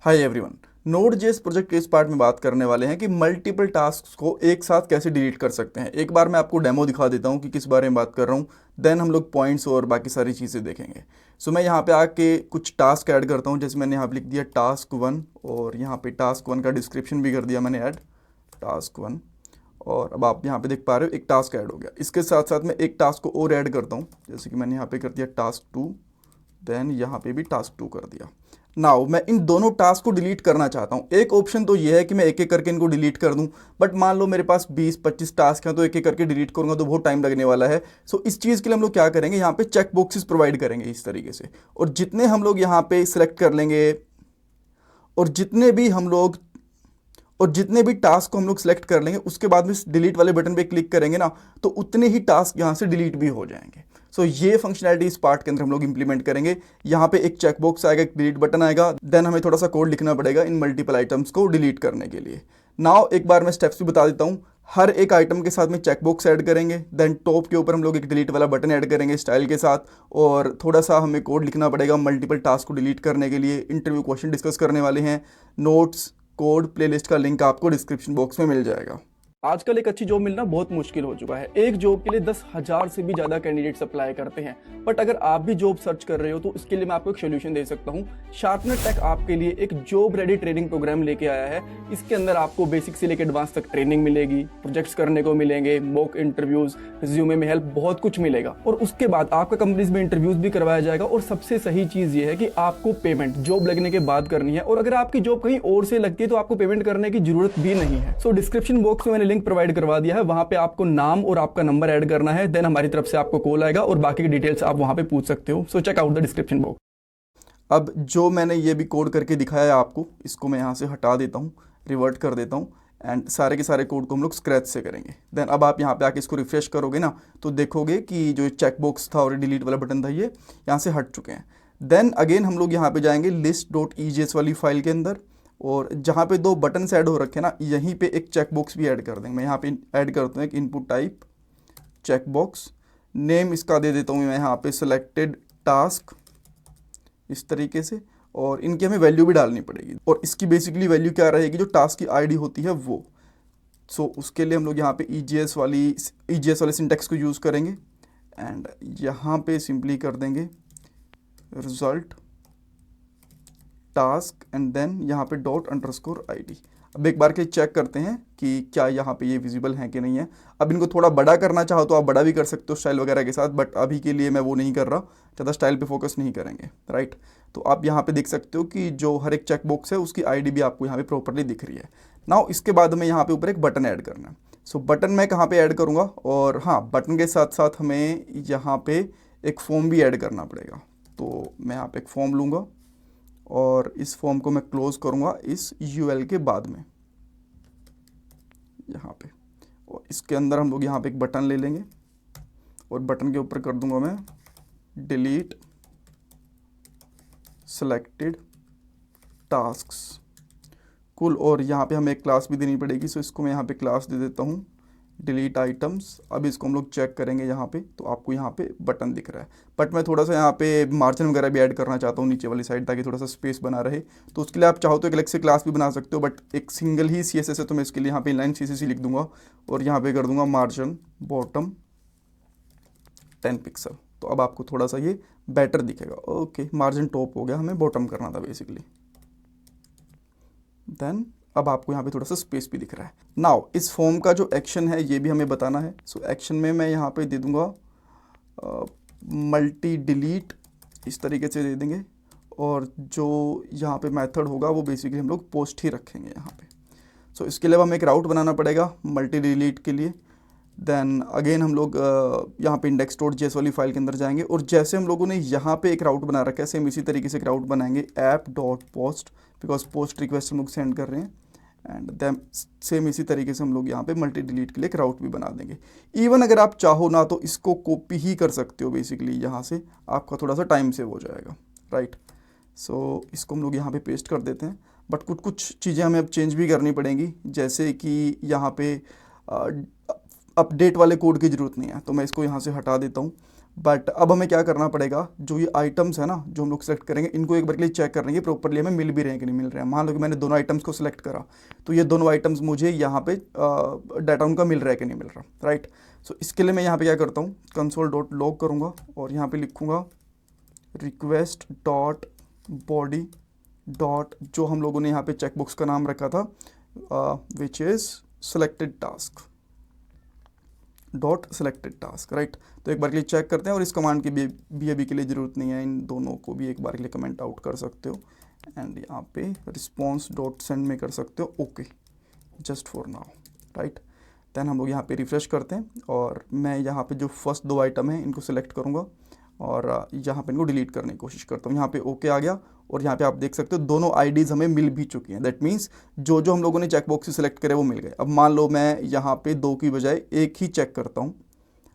Hi everyone. नोड.जेएस project के इस part में बात करने वाले हैं कि मल्टीपल टास्क को एक साथ कैसे डिलीट कर सकते हैं। एक बार मैं आपको डेमो दिखा देता हूं कि किस बारे में बात कर रहा हूं, देन हम लोग पॉइंट्स और बाकी सारी चीज़ें देखेंगे। सो मैं यहाँ पे आके कुछ टास्क ऐड करता हूं, जैसे मैंने यहाँ पे लिख दिया टास्क 1 और यहाँ पे टास्क 1 का डिस्क्रिप्शन भी कर दिया मैंने ऐड टास्क 1। और अब आप यहाँ पे देख पा रहे हो एक टास्क ऐड हो गया। इसके साथ साथ मैं एक टास्क को और ऐड करता हूँ, जैसे कि मैंने यहाँ पे कर दिया टास्क 2, देन यहाँ पे भी टास्क 2 कर दिया। नाउ मैं इन दोनों टास्क को डिलीट करना चाहता हूँ। एक ऑप्शन तो ये है कि मैं एक एक करके इनको डिलीट कर दूँ, बट मान लो मेरे पास 20-25 टास्क हैं तो एक एक करके डिलीट करूँगा तो बहुत टाइम लगने वाला है। सो इस चीज़ के लिए हम लोग क्या करेंगे, यहाँ पे चेक बॉक्सेस प्रोवाइड करेंगे इस तरीके से, और जितने हम लोग यहाँ पे सिलेक्ट कर लेंगे और जितने भी टास्क को हम लोग सेलेक्ट कर लेंगे उसके बाद में डिलीट वाले बटन पे क्लिक करेंगे ना, तो उतने ही टास्क यहाँ से डिलीट भी हो जाएंगे। सो ये फंक्शनैलिटी इस पार्ट के अंदर हम लोग इंप्लीमेंट करेंगे। यहाँ पे एक चेकबॉक्स आएगा, एक डिलीट बटन आएगा, देन हमें थोड़ा सा कोड लिखना पड़ेगा इन मल्टीपल आइटम्स को डिलीट करने के लिए। नाउ एक बार मैं स्टेप्स भी बता देता हूँ। हर एक आइटम के साथ में चेकबॉक्स ऐड करेंगे, देन टॉप के ऊपर हम लोग एक डिलीट वाला बटन ऐड करेंगे स्टाइल के साथ, और थोड़ा सा हमें कोड लिखना पड़ेगा मल्टीपल टास्क को डिलीट करने के लिए। इंटरव्यू क्वेश्चन डिस्कस करने वाले हैं। नोट्स, कोड, प्लेलिस्ट का लिंक आपको डिस्क्रिप्शन बॉक्स में मिल जाएगा। आजकल एक अच्छी जॉब मिलना बहुत मुश्किल हो चुका है। एक जॉब के लिए 10,000 से भी ज्यादा कैंडिडेट्स अप्लाई करते हैं। बट अगर आप भी जॉब सर्च कर रहे हो तो इसके लिए मैं आपको एक सोल्यूशन दे सकता हूँ। शार्पनर टेक आपके लिए एक जॉब रेडी ट्रेनिंग प्रोग्राम लेके आया है। इसके अंदर आपको बेसिक से लेकर एडवांस तक ट्रेनिंग मिलेगी, प्रोजेक्ट्स करने को मिलेंगे, मॉक इंटरव्यूज, रिज्यूमे में हेल्प, बहुत कुछ मिलेगा। और उसके बाद आपका कंपनीज में इंटरव्यूज भी करवाया जाएगा। और सबसे सही चीज ये है कि आपको पेमेंट जॉब लगने के बाद करनी है, और अगर आपकी जॉब कहीं और से लगती है तो आपको पेमेंट करने की जरूरत भी नहीं है। सो डिस्क्रिप्शन बॉक्स में मैंने लिंक प्रोवाइड करवा दिया है, वहां पे आपको नाम और आपका नंबर ऐड करना है, देन हमारी तरफ से आपको कॉल आएगा और बाकी की डिटेल्स आप वहां पे पूछ सकते हो। So check out the description box. अब जो मैंने ये भी कोड करके दिखाया है आपको, इसको मैं यहाँ से हटा देता हूँ, रिवर्ट कर देता हूँ, एंड सारे के सारे कोड को हम लोग स्क्रैच से करेंगे। देन अब आप यहाँ पे आके इसको रिफ्रेश करोगे ना, तो देखोगे कि जो चेकबॉक्स था और डिलीट वाला बटन था ये यहाँ से हट चुके हैं। देन अगेन हम लोग यहाँ पे जाएंगे list.egs वाली फाइल के अंदर, और जहाँ पे दो बटन ऐड हो रखे हैं ना, यहीं पे एक चेकबॉक्स भी ऐड कर देंगे। मैं यहाँ पे ऐड करता हूँ एक इनपुट टाइप चेकबॉक्स, नेम इसका दे देता हूँ मैं यहाँ पे सिलेक्टेड टास्क, इस तरीके से, और इनकी हमें वैल्यू भी डालनी पड़ेगी। और इसकी बेसिकली वैल्यू क्या रहेगी, जो टास्क की आईडी होती है वो। सो उसके लिए हम लोग यहाँ पे ईजीएस वाले सिंटेक्स को यूज़ करेंगे, एंड यहाँ पे सिंपली कर देंगे रिजल्ट टास्क, एंड देन यहाँ पे ._id। अब एक बार के चेक करते हैं कि क्या यहाँ पे ये विजिबल है कि नहीं है। अब इनको थोड़ा बड़ा करना चाहो तो आप बड़ा भी कर सकते हो स्टाइल वगैरह के साथ, बट अभी के लिए मैं वो नहीं कर रहा, ज़्यादा स्टाइल पे फोकस नहीं करेंगे, राइट। तो आप यहाँ पे देख सकते हो कि जो हर एक चेक बॉक्स है उसकी आईडी भी आपको यहाँ पे प्रॉपरली दिख रही है। नाउ इसके बाद हमें यहाँ पे ऊपर एक बटन ऐड करना है। सो बटन मैं कहाँ पे ऐड करूँगा, और हाँ, बटन के साथ साथ हमें यहाँ पे एक फॉर्म भी ऐड करना पड़ेगा। तो मैं यहाँ पे एक फॉर्म लूँगा और इस फॉर्म को मैं क्लोज करूँगा इस यूएल के बाद में यहाँ पे, और इसके अंदर हम लोग यहाँ पे एक बटन ले लेंगे और बटन के ऊपर कर दूंगा मैं डिलीट सेलेक्टेड टास्क्स, कुल। और यहाँ पे हमें एक क्लास भी देनी पड़ेगी, सो इसको मैं यहाँ पे क्लास दे देता हूँ डिलीट आइटम्स। अब इसको हम लोग चेक करेंगे यहाँ पे, तो आपको यहाँ पे बटन दिख रहा है, बट मैं थोड़ा सा यहाँ पे मार्जिन वगैरह भी ऐड करना चाहता हूँ नीचे वाली साइड, ताकि थोड़ा सा स्पेस बना रहे। तो उसके लिए आप चाहो तो एक अलग से क्लास भी बना सकते हो, बट एक सिंगल ही CSS है तो मैं इसके लिए यहाँ पे इनलाइन CSS लिख दूंगा, और यहाँ पे कर दूंगा मार्जिन बॉटम 10 पिक्सल। तो अब आपको थोड़ा सा ये बेटर दिखेगा। ओके, मार्जिन टॉप हो गया, हमें बॉटम करना था बेसिकली। देन अब आपको यहाँ पे थोड़ा सा स्पेस भी दिख रहा है। नाउ इस फॉर्म का जो एक्शन है ये भी हमें बताना है। सो एक्शन में मैं यहाँ पे दे दूँगा मल्टी डिलीट, इस तरीके से दे देंगे, और जो यहाँ पे मेथड होगा वो बेसिकली हम लोग पोस्ट ही रखेंगे यहाँ पे। सो इसके लिए हमें एक राउट बनाना पड़ेगा मल्टी डिलीट के लिए। देन अगेन हम लोग यहाँ पे index.js वाली फाइल के अंदर जाएंगे, और जैसे हम लोगों ने यहाँ पे एक राउट बना रखा है, सेम इसी तरीके से एक राउट बनाएंगे app.post, बिकॉज पोस्ट रिक्वेस्ट हम लोग सेंड कर रहे हैं, एंड देन सेम इसी तरीके से हम लोग यहाँ पे मल्टी डिलीट के लिए एक राउट भी बना देंगे। इवन अगर आप चाहो ना तो इसको कॉपी ही कर सकते हो बेसिकली, यहाँ से आपका थोड़ा सा टाइम सेव हो जाएगा, राइट। सो इसको हम लोग यहाँ पे पेस्ट कर देते हैं, बट कुछ कुछ चीज़ें हमें अब चेंज भी करनी पड़ेंगी, जैसे कि यहाँ पे अपडेट वाले कोड की ज़रूरत नहीं है, तो मैं इसको यहाँ से हटा देता हूँ। बट अब हमें क्या करना पड़ेगा, जो ये आइटम्स है ना जो हम लोग सेलेक्ट करेंगे, इनको एक बार के लिए चेक कर लेंगे प्रॉपरली हमें मिल भी रहे हैं कि नहीं मिल रहे हैं। मान लो कि मैंने दोनों आइटम्स को सिलेक्ट करा, तो ये दोनों आइटम्स मुझे यहाँ पे डाटा उनका मिल रहा है कि नहीं मिल रहा, राइट। सो इसके लिए मैं यहाँ पे क्या करता हूँ, console.log करूँगा और यहाँ पे लिखूँगा रिक्वेस्ट डॉट बॉडी डॉट, जो हम लोगों ने यहाँ पे चेकबॉक्स का नाम रखा था which is selected task dot selected task, right. तो एक बार के लिए चेक करते हैं, और इस कमांड की भी अभी के लिए ज़रूरत नहीं है, इन दोनों को भी एक बार के लिए कमेंट आउट कर सकते हो, एंड यहाँ पे रिस्पॉन्स डॉट सेंड में कर सकते हो, okay just for now, right. Then हम लोग यहाँ पे रिफ्रेश करते हैं, और मैं यहाँ पे जो फर्स्ट दो आइटम हैं इनको सिलेक्ट करूँगा और यहाँ पे इनको डिलीट करने की कोशिश करता हूँ। यहाँ पे ओके आ गया, और यहाँ पे आप देख सकते हो दोनों आईडीज़ हमें मिल भी चुकी हैं। दैट मीन्स जो जो हम लोगों ने चेकबॉक्स से सिलेक्ट करे वो मिल गए। अब मान लो मैं यहाँ पे दो की बजाय एक ही चेक करता हूँ,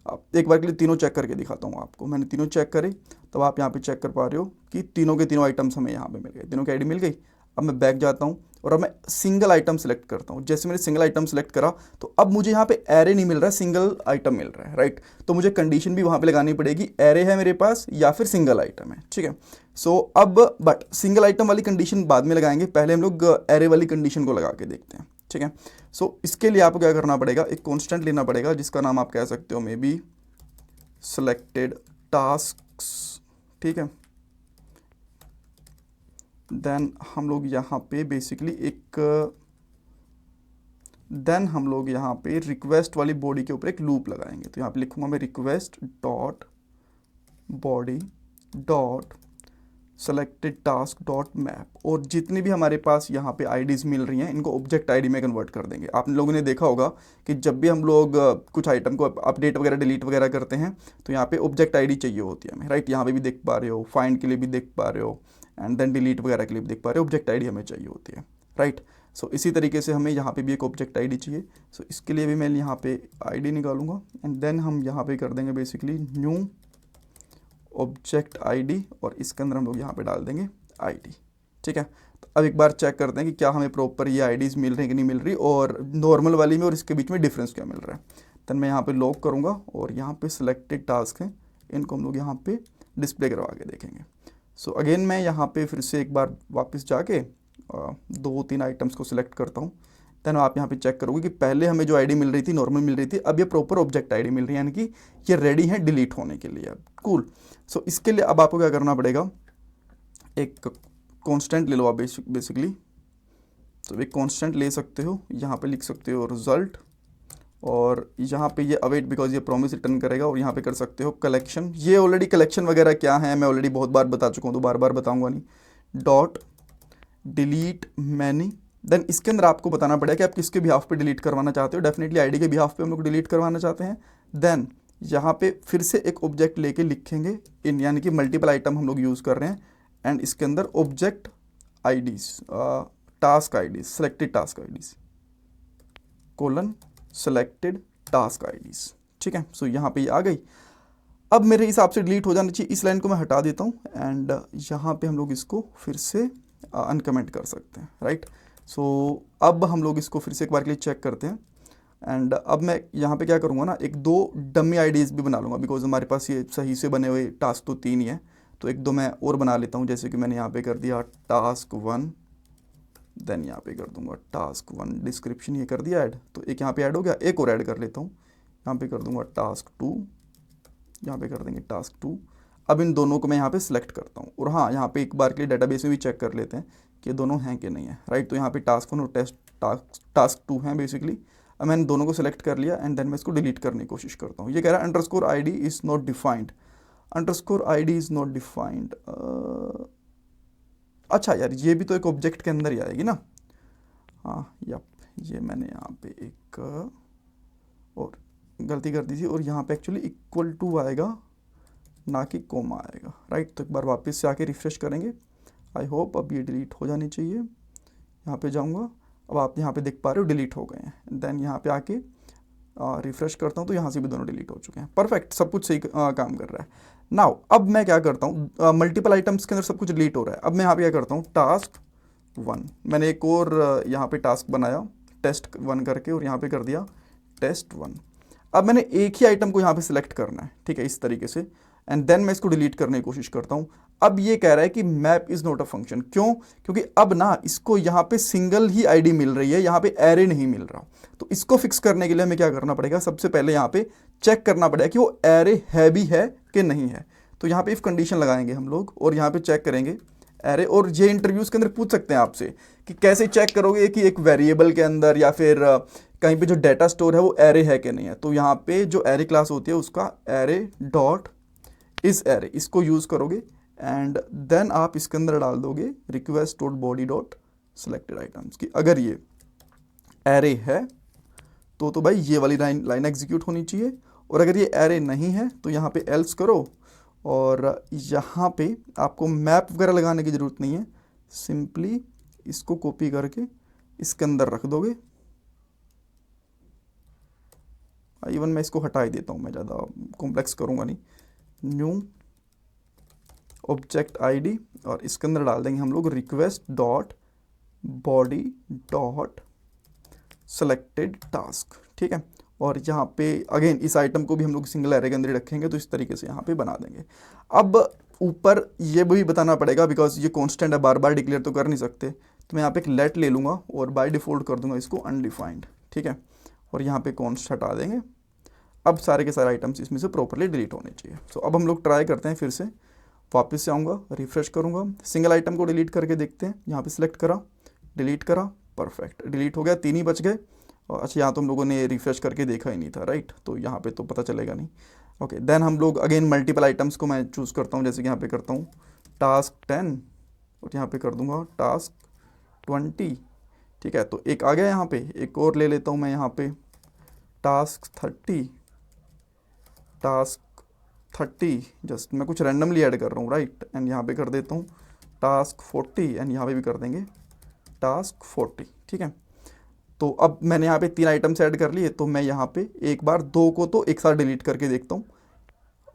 अब एक बार के लिए तीनों चेक करके दिखाता हूँ आपको। मैंने तीनों चेक करे, तब आप यहाँ पे चेक कर पा रहे हो कि तीनों के तीनों आइटम्स हमें यहाँ पे मिल गए, तीनों की आईडी मिल गई। अब मैं बैक जाता हूँ और अब मैं सिंगल आइटम सेलेक्ट करता हूँ। जैसे मैंने सिंगल आइटम सेलेक्ट करा, तो अब मुझे यहाँ पे एरे नहीं मिल रहा है, सिंगल आइटम मिल रहा है, राइट। तो मुझे कंडीशन भी वहाँ पे लगानी पड़ेगी, एरे है मेरे पास या फिर सिंगल आइटम है, ठीक है। सो अब बट सिंगल आइटम वाली कंडीशन बाद में लगाएंगे, पहले हम लोग एरे वाली कंडीशन को लगा के देखते हैं, ठीक है। सो इसके लिए आपको क्या करना पड़ेगा, एक कॉन्स्टेंट लेना पड़ेगा जिसका नाम आप कह सकते हो मे बी selected tasks, ठीक है। देन हम लोग यहाँ पे बेसिकली देन हम लोग यहाँ पे रिक्वेस्ट वाली बॉडी के ऊपर एक लूप लगाएंगे। तो यहाँ पे लिखूंगा मैं request dot body dot selected task dot map, और जितनी भी हमारे पास यहाँ पे आईडीज़ मिल रही हैं इनको ऑब्जेक्ट आईडी में कन्वर्ट कर देंगे। आप लोगों ने देखा होगा कि जब भी हम लोग कुछ आइटम को अपडेट वगैरह डिलीट वगैरह करते हैं तो यहाँ पे ऑब्जेक्ट आईडी चाहिए होती है हमें, राइट। यहाँ पे भी देख पा रहे हो, फाइंड के लिए भी देख पा रहे हो, एंड देन डिलीट वगैरह के लिए भी देख पा रहे हो, ऑब्जेक्ट आईडी हमें चाहिए होती है, राइट। सो इसी तरीके से हमें यहाँ पे भी एक ऑब्जेक्ट आईडी चाहिए। सो इसके लिए भी मैं यहाँ पे आईडी निकालूंगा, एंड देन हम यहाँ पे कर देंगे बेसिकली न्यू ऑब्जेक्ट आईडी, और इसके अंदर हम लोग यहाँ पे डाल देंगे आईडी, ठीक है। तो अब एक बार चेक करते हैं कि क्या हमें प्रॉपर ये आईडीज़ मिल रही हैं कि नहीं मिल रही, और नॉर्मल वाली में और इसके बीच में डिफरेंस क्या मिल रहा है। देन मैं यहाँ पे लॉक करूँगा, और यहाँ पे सिलेक्टेड टास्क हैं, इनको हम लोग यहाँ पे डिस्प्ले करवा के देखेंगे। सो अगेन मैं यहाँ पे फिर से एक बार वापस जाके 2-3 आइटम्स को सिलेक्ट करता हूँ। देन आप यहाँ पे चेक करोगे कि पहले हमें जो आईडी मिल रही थी नॉर्मल मिल रही थी, अब ये प्रॉपर ऑब्जेक्ट आईडी मिल रही है, यानी कि ये रेडी है डिलीट होने के लिए। अब कूल। सो इसके लिए अब आपको क्या करना पड़ेगा, एक कांस्टेंट ले लो आप बेसिकली। तो एक कांस्टेंट ले सकते हो, यहाँ पे लिख सकते हो रिजल्ट, और यहाँ पे ये अवेट बिकॉज ये प्रॉमिस रिटर्न करेगा, और यहाँ पे कर सकते हो कलेक्शन। ये ऑलरेडी कलेक्शन वगैरह क्या है मैं ऑलरेडी बहुत बार बता चुका हूँ, तो बार बार बताऊँगा नहीं। डॉट डिलीट मैनी, देन इसके अंदर आपको बताना पड़ेगा कि आप किसके बिहाफ पे डिलीट करवाना चाहते हो। डेफिनेटली आईडी के बिहाफ पे हम लोग डिलीट करवाना चाहते हैं। देन यहाँ पे फिर से एक ऑब्जेक्ट लेके लिखेंगे इन, यानी कि मल्टीपल आइटम हम लोग यूज़ कर रहे हैं, एंड इसके अंदर object IDs task IDs selected task IDs colon selected task IDs, ठीक है। सो यहाँ पे ये आ गई। अब मेरे हिसाब से डिलीट हो जाना चाहिए, इस लाइन को मैं हटा देता हूँ, एंड यहाँ पे हम लोग इसको फिर से अनकमेंट कर सकते हैं, राइट। सो अब हम लोग इसको फिर से एक बार के लिए चेक करते हैं, एंड अब मैं यहाँ पे क्या करूँगा ना, एक दो डमी आईडीज़ भी बना लूँगा, बिकॉज हमारे पास ये सही से बने हुए टास्क तो 3 ही है, तो एक दो मैं और बना लेता हूँ। जैसे कि मैंने यहाँ पे कर दिया टास्क 1, देन यहाँ पे कर दूँगा टास्क 1 डिस्क्रिप्शन, ये कर दिया ऐड, तो एक यहाँ पे ऐड हो गया। एक और ऐड कर लेता हूँ, यहाँ पे कर दूँगा टास्क 2, यहाँ पे कर देंगे टास्क 2। अब इन दोनों को मैं यहाँ पे सिलेक्ट करता हूँ, और हाँ यहाँ पे एक बार के लिए डेटाबेस में भी चेक कर लेते हैं कि ये दोनों हैं कि नहीं है, राइट। तो यहाँ पे टास्क 1 और टास्क 2 हैं बेसिकली। अब मैंने दोनों को सिलेक्ट कर लिया, एंड देन मैं इसको डिलीट करने की कोशिश करता हूँ। ये कह रहा है underscore ID is not defined, underscore ID is not defined. अच्छा यार, ये भी तो एक ऑब्जेक्ट के अंदर ही आएगी ना। हाँ यप, ये मैंने यहाँ पे एक और गलती कर दी थी, और यहाँ पे एक्चुअली इक्वल टू आएगा ना कि कोमा आएगा, राइट। तो एक बार वापस से आके रिफ्रेश करेंगे। आई होप अब ये डिलीट हो जानी चाहिए। यहाँ पे जाऊँगा, अब आप यहाँ पे देख पा रहे हो डिलीट हो गए हैं। देन यहाँ पे आके रिफ्रेश करता हूँ, तो यहाँ से भी दोनों डिलीट हो चुके हैं। परफेक्ट, सब कुछ सही काम कर रहा है। नाउ अब मैं क्या करता हूँ, मल्टीपल आइटम्स के अंदर सब कुछ डिलीट हो रहा है। अब मैं यहाँ पे क्या करता हूँ, टास्क 1, मैंने एक और यहाँ पे टास्क बनाया टेस्ट 1 करके, और यहाँ पे कर दिया टेस्ट 1। अब मैंने एक ही आइटम को यहाँ पे सिलेक्ट करना है, ठीक है, इस तरीके से। एंड देन मैं इसको डिलीट करने की कोशिश करता हूँ। अब ये कह रहा है कि map is not a function, क्यों? क्योंकि अब ना इसको यहाँ पे सिंगल ही आईडी मिल रही है, यहाँ पे एरे नहीं मिल रहा। तो इसको फिक्स करने के लिए हमें क्या करना पड़ेगा, सबसे पहले यहाँ पे चेक करना पड़ेगा कि वो एरे है भी है कि नहीं है। तो यहाँ पे इफ कंडीशन लगाएंगे हम लोग और यहाँ पे चेक करेंगे एरे। और ये इंटरव्यूज के अंदर पूछ सकते हैं आपसे कि कैसे चेक करोगे कि एक वेरिएबल के अंदर या फिर कहीं पे जो डेटा स्टोर है वो एरे है कि नहीं है। तो यहाँ पे जो एरे क्लास होती है उसका एरे डॉट इस एरे, इसको यूज़ करोगे एंड देन आप इसके अंदर डाल दोगे request dot body dot selected items की। अगर ये एरे है तो भाई ये वाली लाइन एग्जीक्यूट होनी चाहिए, और अगर ये एरे नहीं है तो यहाँ पे एल्स करो, और यहाँ पे आपको मैप वगैरह लगाने की ज़रूरत नहीं है, सिंपली इसको कॉपी करके इसके अंदर रख दोगे। इवन मैं इसको हटा ही देता हूँ, मैं ज़्यादा कॉम्प्लेक्स करूँगा नहीं। न्यू ऑब्जेक्ट आईडी, और इसके अंदर डाल देंगे हम लोग request dot body dot selected task, ठीक है। और यहाँ पे अगेन इस आइटम को भी हम लोग सिंगल एरे के अंदर रखेंगे, तो इस तरीके से यहाँ पे बना देंगे। अब ऊपर ये भी बताना पड़ेगा बिकॉज ये कांस्टेंट है, बार बार डिक्लेयर तो कर नहीं सकते, तो मैं यहाँ पे एक लेट ले लूँगा और बाय डिफ़ॉल्ट कर दूंगा इसको अनडिफाइंड, ठीक है। और यहाँ पे कॉन्स्ट हटा देंगे। अब सारे के सारे आइटम्स इसमें से प्रॉपरली डिलीट होने चाहिए। सो अब हम लोग ट्राई करते हैं, फिर से वापस से आऊँगा, रिफ्रेश करूँगा, सिंगल आइटम को डिलीट करके देखते हैं। यहाँ पे सिलेक्ट करा, डिलीट करा, परफेक्ट, डिलीट हो गया, 3 ही बच गए। और अच्छा, यहाँ तो हम लोगों ने रिफ्रेश करके देखा ही नहीं था, राइट, तो यहाँ पे तो पता चलेगा नहीं। ओके, देन हम लोग अगेन मल्टीपल आइटम्स को मैं चूज़ करता हूँ, जैसे कि यहाँ पे करता हूँ टास्क 10 और यहाँ पे कर दूंगा टास्क 20, ठीक है। तो एक आ गया, यहाँ पे एक और ले लेता हूँ मैं, यहाँ पे टास्क 30, टास्क 30, जस्ट मैं कुछ रैंडमली ऐड कर रहा हूँ, राइट, एंड यहाँ पे कर देता हूँ टास्क 40, एंड यहाँ पे भी कर देंगे टास्क 40, ठीक है। तो अब मैंने यहाँ पे 3 आइटम्स ऐड कर लिए, तो मैं यहाँ पे एक बार 2 को तो एक साथ डिलीट करके देखता हूँ।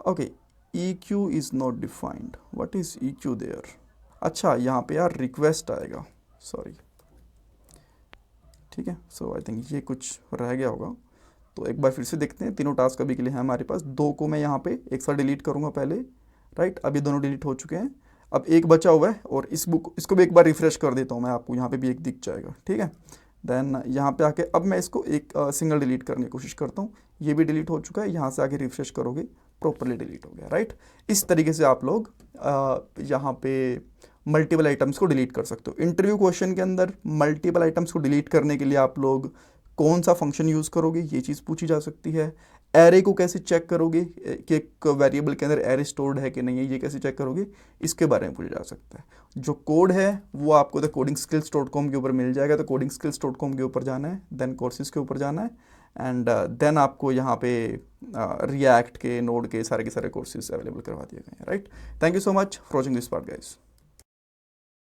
Okay, EQ is not defined, what is EQ there? अच्छा, यहाँ पे यार रिक्वेस्ट आएगा, सॉरी, ठीक है। सो आई थिंक ये कुछ रह गया होगा, तो एक बार फिर से देखते हैं। तीनों टास्क अभी के लिए हैं हमारे पास, 2 को मैं यहाँ पे एक साथ डिलीट करूँगा पहले, राइट, अभी दोनों डिलीट हो चुके हैं। अब एक बचा हुआ है, और इसको भी एक बार रिफ्रेश कर देता हूँ मैं, आपको यहाँ पे भी एक दिख जाएगा, ठीक है। देन यहाँ पे आके अब मैं इसको एक सिंगल डिलीट करने की कोशिश करता हूँ, ये भी डिलीट हो चुका है। यहाँ से आके रिफ्रेश करोगे, प्रॉपरली डिलीट हो गया, राइट। इस तरीके से आप लोग यहाँ पे मल्टीपल आइटम्स को डिलीट कर सकते हो। इंटरव्यू क्वेश्चन के अंदर मल्टीपल आइटम्स को डिलीट करने के लिए आप लोग कौन सा फंक्शन यूज़ करोगे, ये चीज़ पूछी जा सकती है। एरे को कैसे चेक करोगे कि एक वेरिएबल के अंदर एरे स्टोर्ड है कि नहीं है, ये कैसे चेक करोगे, इसके बारे में पूछा जा सकता है। जो कोड है वो आपको द codingskills.com के ऊपर मिल जाएगा, तो codingskills.com के ऊपर जाना है, देन कोर्सेज के ऊपर जाना है, एंड देन आपको यहाँ पे रिएक्ट के, नोड के सारे कोर्सेज अवेलेबल करवा दिए गए हैं, right. Thank you so much for watching this part guys.